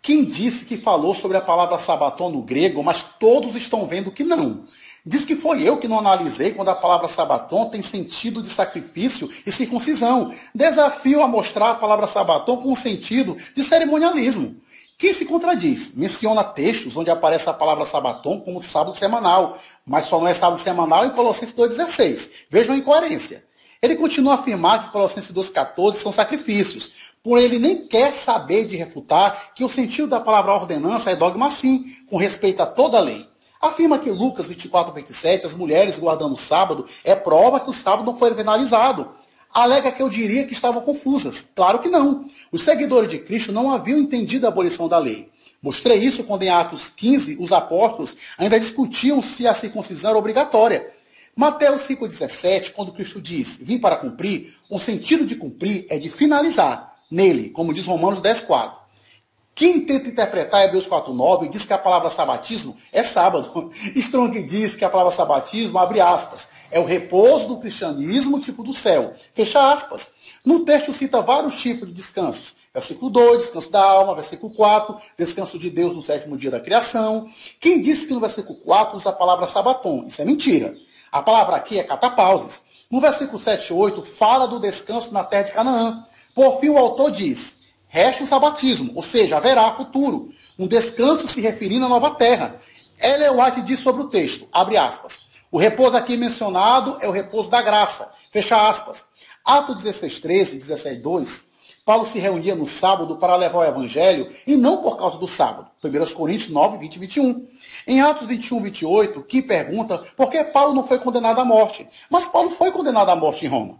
Quem disse que falou sobre a palavra sabaton no grego, mas todos estão vendo que não? Diz que foi eu que não analisei quando a palavra sabaton tem sentido de sacrifício e circuncisão. Desafio a mostrar a palavra sabaton com um sentido de cerimonialismo. Quem se contradiz? Menciona textos onde aparece a palavra sabaton como sábado semanal, mas só não é sábado semanal em Colossenses 2,16. Vejam a incoerência. Ele continua a afirmar que Colossenses 2,14 são sacrifícios, porém ele nem quer saber de refutar que o sentido da palavra ordenança é dogma sim, com respeito a toda a lei. Afirma que Lucas 24:27, as mulheres guardando o sábado, é prova que o sábado não foi penalizado. Alega que eu diria que estavam confusas. Claro que não. Os seguidores de Cristo não haviam entendido a abolição da lei. Mostrei isso quando em Atos 15 os apóstolos ainda discutiam se a circuncisão era obrigatória. Mateus 5,17, quando Cristo diz, vim para cumprir, o sentido de cumprir é de finalizar nele, como diz Romanos 10,4. Quem tenta interpretar Hebreus 4,9 diz que a palavra sabatismo é sábado. Strong diz que a palavra sabatismo, abre aspas, é o repouso do cristianismo tipo do céu. Fecha aspas. No texto cita vários tipos de descansos. Versículo 2, descanso da alma. Versículo 4, descanso de Deus no sétimo dia da criação. Quem disse que no versículo 4 usa a palavra sabaton? Isso é mentira. A palavra aqui é catapauses. No versículo 7 e 8, fala do descanso na terra de Canaã. Por fim, o autor diz, resta o sabatismo, ou seja, haverá futuro. Um descanso se referindo à nova terra. Ellen White diz sobre o texto, abre aspas, o repouso aqui mencionado é o repouso da graça, fecha aspas. Atos 16:13 e 17:2, Paulo se reunia no sábado para levar o evangelho e não por causa do sábado. 1 Coríntios 9, 20 e 21. Em Atos 21, 28, que pergunta por que Paulo não foi condenado à morte. Mas Paulo foi condenado à morte em Roma.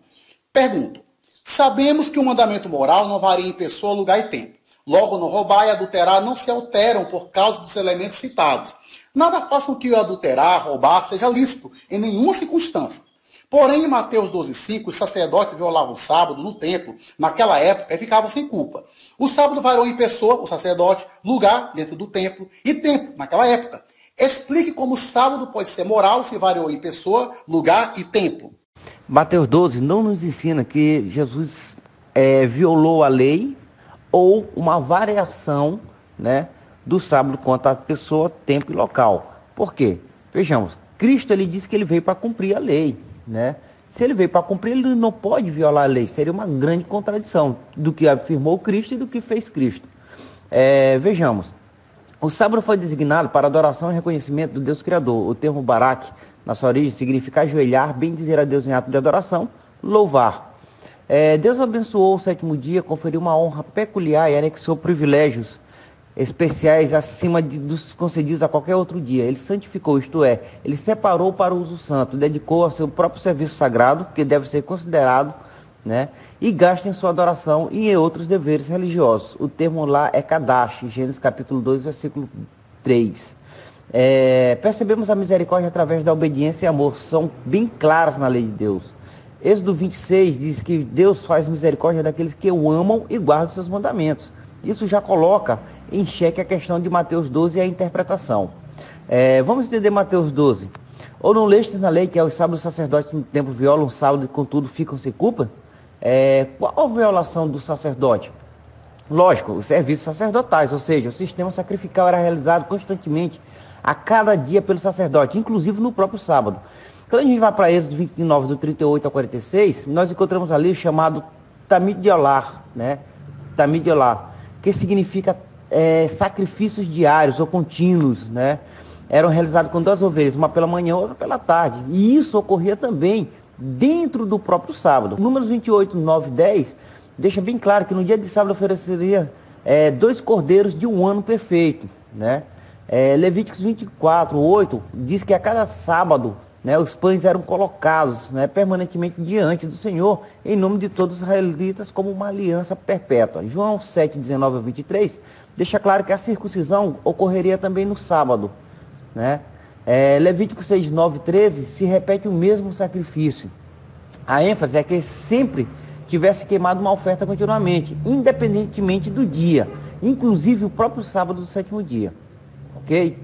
Pergunto, sabemos que o mandamento moral não varia em pessoa, lugar e tempo. Logo, no roubar e adulterar não se alteram por causa dos elementos citados. Nada faz com que o adulterar, roubar, seja lícito, em nenhuma circunstância. Porém, em Mateus 12,5, os sacerdotes violavam o sábado no templo, naquela época, e ficavam sem culpa. O sábado variou em pessoa, o sacerdote, lugar dentro do templo, e tempo, naquela época. Explique como o sábado pode ser moral se variou em pessoa, lugar e tempo. Mateus 12 não nos ensina que Jesus violou a lei ou uma variação, né, do sábado quanto à pessoa, tempo e local. Por quê? Vejamos, Cristo ele disse que ele veio para cumprir a lei, né? Se ele veio para cumprir, ele não pode violar a lei. Seria uma grande contradição do que afirmou Cristo e do que fez Cristo. Vejamos, o sábado foi designado para adoração e reconhecimento do Deus Criador. O termo barak, na sua origem, significa ajoelhar, bem dizer a Deus em ato de adoração, louvar. Deus abençoou o sétimo dia, conferiu uma honra peculiar e anexou privilégios especiais acima dos concedidos a qualquer outro dia. Ele santificou, isto é, ele separou para o uso santo, dedicou ao seu próprio serviço sagrado, que deve ser considerado, né, e gasta em sua adoração e em outros deveres religiosos. O termo lá é Kadash, Gênesis capítulo 2, versículo 3. Percebemos a misericórdia através da obediência e amor, são bem claras na lei de Deus. Êxodo 26 diz que Deus faz misericórdia daqueles que o amam e guardam seus mandamentos. Isso já coloca em xeque a questão de Mateus 12 e a interpretação. Vamos entender Mateus 12. Ou não lestes na lei que aos sábados os sacerdotes no templo violam o sábado e contudo ficam sem culpa? Qual a violação do sacerdote? Lógico, os serviços sacerdotais, ou seja, o sistema sacrificial era realizado constantemente a cada dia pelo sacerdote, inclusive no próprio sábado. Quando a gente vai para Êxodo 29, do 38 ao 46, nós encontramos ali o chamado Tamid de Olar, né? Tamid de Olar, que significa sacrifícios diários ou contínuos, né? Eram realizados com 2 ovelhas, uma pela manhã, outra pela tarde. E isso ocorria também dentro do próprio sábado. Números 28, 9 e 10 deixa bem claro que no dia de sábado ofereceria 2 cordeiros de um ano perfeito, né? Levíticos 24, 8 diz que a cada sábado, né, os pães eram colocados, né, permanentemente diante do Senhor, em nome de todos os israelitas, como uma aliança perpétua. João 7, 19 a 23 deixa claro que a circuncisão ocorreria também no sábado, né? Levítico 6, 9 e 13 se repete o mesmo sacrifício. A ênfase é que sempre tivesse queimado uma oferta continuamente, independentemente do dia, inclusive o próprio sábado do sétimo dia. Ok?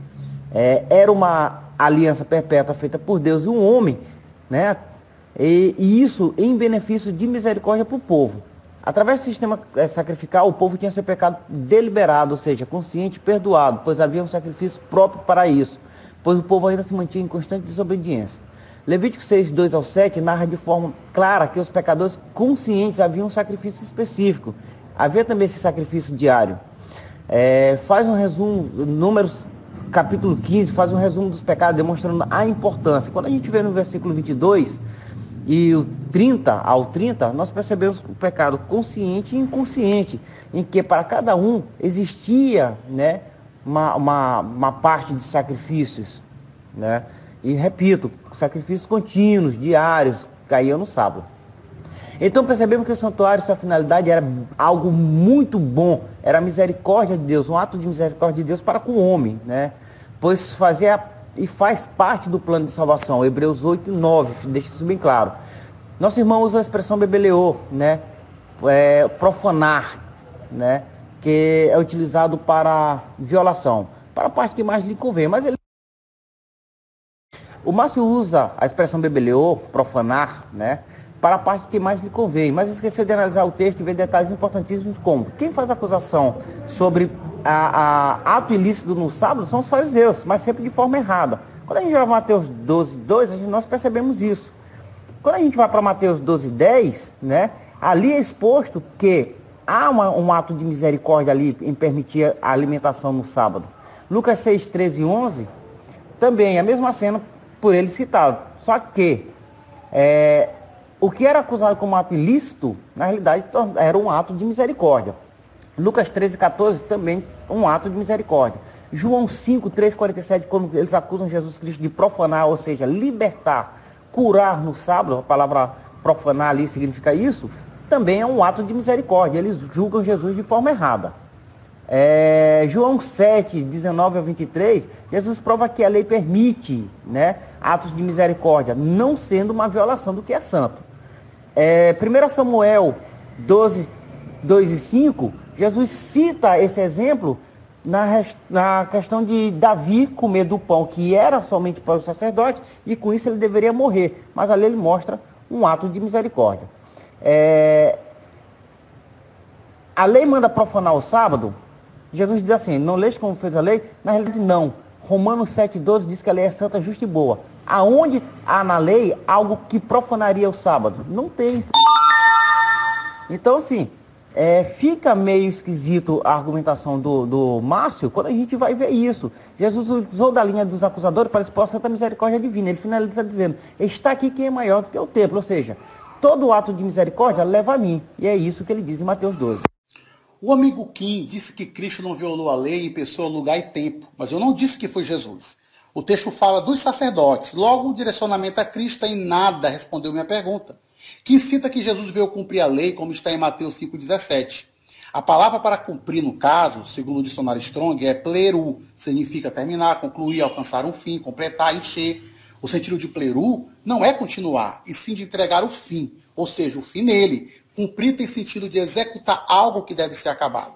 Era uma aliança perpétua feita por Deus e um homem, né? E isso em benefício de misericórdia para o povo. Através do sistema sacrificial, o povo tinha seu pecado deliberado, ou seja, consciente e perdoado, pois havia um sacrifício próprio para isso, pois o povo ainda se mantinha em constante desobediência. Levítico 6, 2 ao 7 narra de forma clara que os pecadores conscientes haviam um sacrifício específico. Havia também esse sacrifício diário. Faz um resumo, Números capítulo 15, faz um resumo dos pecados, demonstrando a importância. Quando a gente vê no versículo 22 e o 30 ao 30, nós percebemos o pecado consciente e inconsciente, em que para cada um existia, né, uma parte de sacrifícios, né? E repito, sacrifícios contínuos, diários, caíam no sábado. Então percebemos que o santuário, sua finalidade era algo muito bom, era a misericórdia de Deus, um ato de misericórdia de Deus para com o homem, né? Pois fazia e faz parte do plano de salvação. Hebreus 8 e 9, deixa isso bem claro. Nosso irmão usa a expressão bebeleô, né? Profanar, né? Que é utilizado para violação, para a parte que mais lhe convém, mas o Márcio usa a expressão bebeleô, profanar, né, para a parte que mais lhe convém, mas esqueceu de analisar o texto e ver detalhes importantíssimos como quem faz acusação sobre ato ilícito no sábado são os fariseus, mas sempre de forma errada. Quando a gente vai para Mateus 12, 2, nós percebemos isso. Quando a gente vai para Mateus 12, 10, né, ali é exposto que há um ato de misericórdia ali em permitir a alimentação no sábado. Lucas 6, 13 e 11, também a mesma cena por ele citado. Só que o que era acusado como ato ilícito, na realidade era um ato de misericórdia. Lucas 13, 14, também um ato de misericórdia. João 5, 3, 47, quando eles acusam Jesus Cristo de profanar, ou seja, libertar, curar no sábado, a palavra profanar ali significa isso, também é um ato de misericórdia. Eles julgam Jesus de forma errada. João 7, 19 a 23, Jesus prova que a lei permite, né, atos de misericórdia, não sendo uma violação do que é santo. 1 Samuel 12, 2 e 5, Jesus cita esse exemplo na questão de Davi comer do pão que era somente para o sacerdote e com isso ele deveria morrer, mas ali ele mostra um ato de misericórdia. A lei manda profanar o sábado. Jesus diz assim, não leste como fez a lei? Na realidade, não. Romanos 7,12 diz que a lei é santa, justa e boa. Aonde há na lei algo que profanaria o sábado? Não tem. Então, assim, fica meio esquisito a argumentação do Márcio quando a gente vai ver isso. Jesus usou da linha dos acusadores para expor a santa misericórdia divina. Ele finaliza dizendo, está aqui quem é maior do que o templo. Ou seja, todo ato de misericórdia leva a mim. E é isso que ele diz em Mateus 12. O amigo Kim disse que Cristo não violou a lei em pessoa, lugar e tempo, mas eu não disse que foi Jesus. O texto fala dos sacerdotes, logo o direcionamento a Cristo em nada respondeu minha pergunta. Kim cita que Jesus veio cumprir a lei, como está em Mateus 5,17. A palavra para cumprir, no caso, segundo o dicionário Strong, é pleru, significa terminar, concluir, alcançar um fim, completar, encher. O sentido de pleru não é continuar, e sim de entregar o fim, ou seja, o fim nele. Cumprir tem sentido de executar algo que deve ser acabado.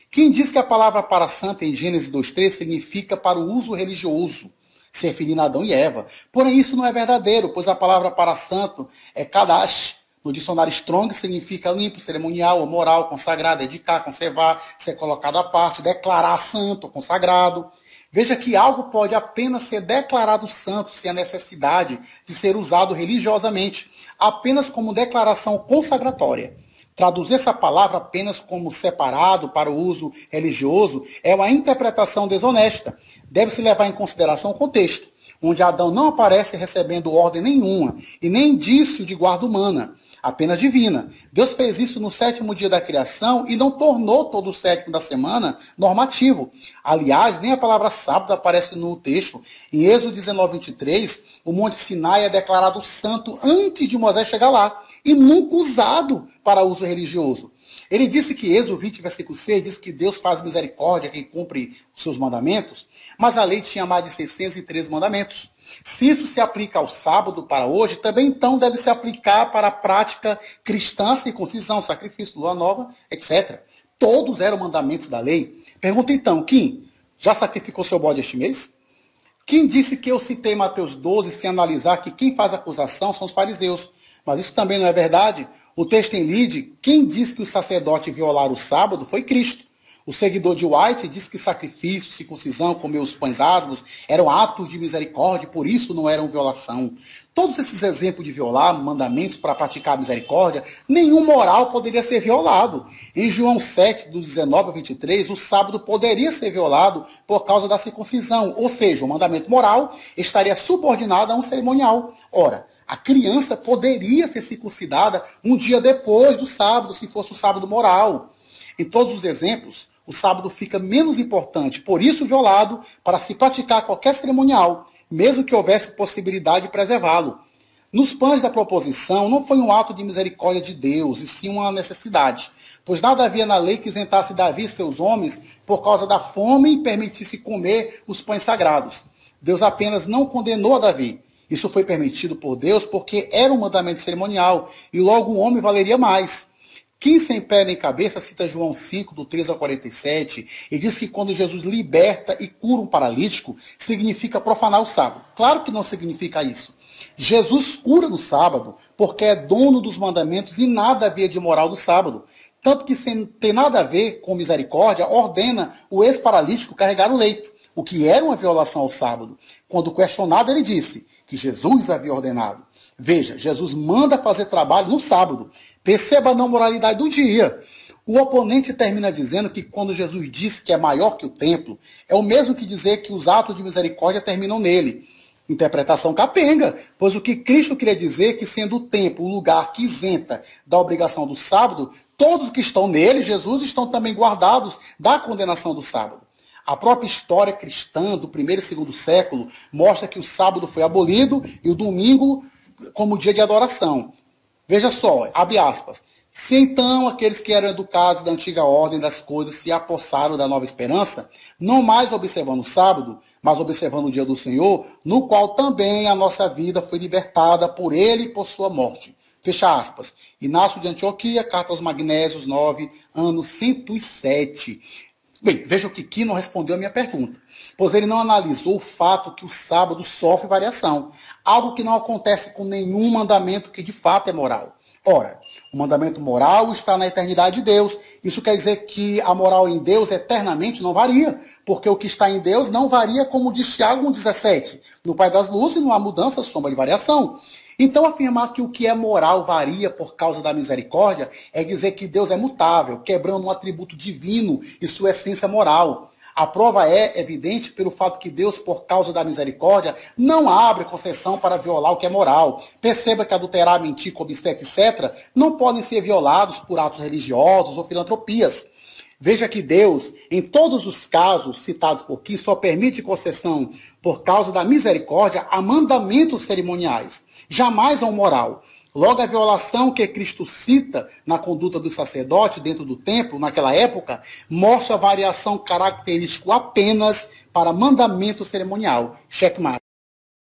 Quem diz que a palavra para santa em Gênesis 2,3 significa para o uso religioso, se referindo a Adão e Eva. Porém, isso não é verdadeiro, pois a palavra para santo é kadash. No dicionário Strong significa limpo, cerimonial ou moral, consagrar, dedicar, conservar, ser colocado à parte, declarar santo, consagrado. Veja que algo pode apenas ser declarado santo sem a necessidade de ser usado religiosamente, apenas como declaração consagratória. Traduzir essa palavra apenas como separado para o uso religioso é uma interpretação desonesta. Deve-se levar em consideração o contexto, onde Adão não aparece recebendo ordem nenhuma e nem indício de guarda humana, apenas divina. Deus fez isso no 7º dia da criação e não tornou todo o 7º da semana normativo. Aliás, nem a palavra sábado aparece no texto. Em Êxodo 19, 23, o Monte Sinai é declarado santo antes de Moisés chegar lá e nunca usado para uso religioso. Ele disse que Êxodo 20, versículo 6, diz que Deus faz misericórdia a quem cumpre os seus mandamentos, mas a lei tinha mais de 613 mandamentos. Se isso se aplica ao sábado para hoje, também então deve se aplicar para a prática cristã, circuncisão, sacrifício, lua nova, etc. Todos eram mandamentos da lei. Pergunta então, Kim, já sacrificou seu bode este mês? Quem disse que eu citei Mateus 12 sem analisar que quem faz acusação são os fariseus? Mas isso também não é verdade. O texto em Lide, quem diz que o sacerdote violara o sábado foi Cristo. O seguidor de White diz que sacrifício, circuncisão, comer os pães asmos eram atos de misericórdia e por isso não eram violação. Todos esses exemplos de violar mandamentos para praticar a misericórdia, nenhum moral poderia ser violado. Em João 7, do 19 ao 23, o sábado poderia ser violado por causa da circuncisão, ou seja, o mandamento moral estaria subordinado a um cerimonial. Ora, a criança poderia ser circuncidada um dia depois do sábado, se fosse o sábado moral. Em todos os exemplos, o sábado fica menos importante, por isso violado, para se praticar qualquer cerimonial, mesmo que houvesse possibilidade de preservá-lo. Nos pães da proposição, não foi um ato de misericórdia de Deus, e sim uma necessidade, pois nada havia na lei que isentasse Davi e seus homens por causa da fome e permitisse comer os pães sagrados. Deus apenas não condenou a Davi. Isso foi permitido por Deus porque era um mandamento cerimonial, e logo o homem valeria mais. Quem sem pé nem cabeça cita João 5, do 13 ao 47, e diz que quando Jesus liberta e cura um paralítico, significa profanar o sábado. Claro que não significa isso. Jesus cura no sábado porque é dono dos mandamentos e nada havia de moral no sábado. Tanto que, sem ter nada a ver com misericórdia, ordena o ex-paralítico carregar o leito, o que era uma violação ao sábado. Quando questionado, ele disse que Jesus havia ordenado. Veja, Jesus manda fazer trabalho no sábado. Perceba a não moralidade do dia. O oponente termina dizendo que quando Jesus disse que é maior que o templo, é o mesmo que dizer que os atos de misericórdia terminam nele. Interpretação capenga, pois o que Cristo queria dizer é que, sendo o templo o lugar que isenta da obrigação do sábado, todos que estão nele, Jesus, estão também guardados da condenação do sábado. A própria história cristã do primeiro e segundo século mostra que o sábado foi abolido e o domingo como dia de adoração. Veja só, abre aspas. Se então aqueles que eram educados da antiga ordem das coisas se apossaram da nova esperança, não mais observando o sábado, mas observando o dia do Senhor, no qual também a nossa vida foi libertada por ele e por sua morte. Fecha aspas. Inácio de Antioquia, Carta aos Magnésios, 9, ano 107. Bem, veja que Quino respondeu a minha pergunta, pois ele não analisou o fato que o sábado sofre variação, algo que não acontece com nenhum mandamento que de fato é moral. Ora, o mandamento moral está na eternidade de Deus. Isso quer dizer que a moral em Deus eternamente não varia, porque o que está em Deus não varia, como diz Tiago 1,17. No Pai das Luzes não há mudança, sombra de variação. Então, afirmar que o que é moral varia por causa da misericórdia é dizer que Deus é mutável, quebrando um atributo divino e sua essência moral. A prova é evidente pelo fato que Deus, por causa da misericórdia, não abre concessão para violar o que é moral. Perceba que adulterar, mentir, cobiçar, etc., não podem ser violados por atos religiosos ou filantropias. Veja que Deus, em todos os casos citados por aqui, só permite concessão por causa da misericórdia a mandamentos cerimoniais, jamais ao moral. Logo, a violação que Cristo cita na conduta do sacerdote dentro do templo, naquela época, mostra a variação característica apenas para mandamento cerimonial. Checkmate.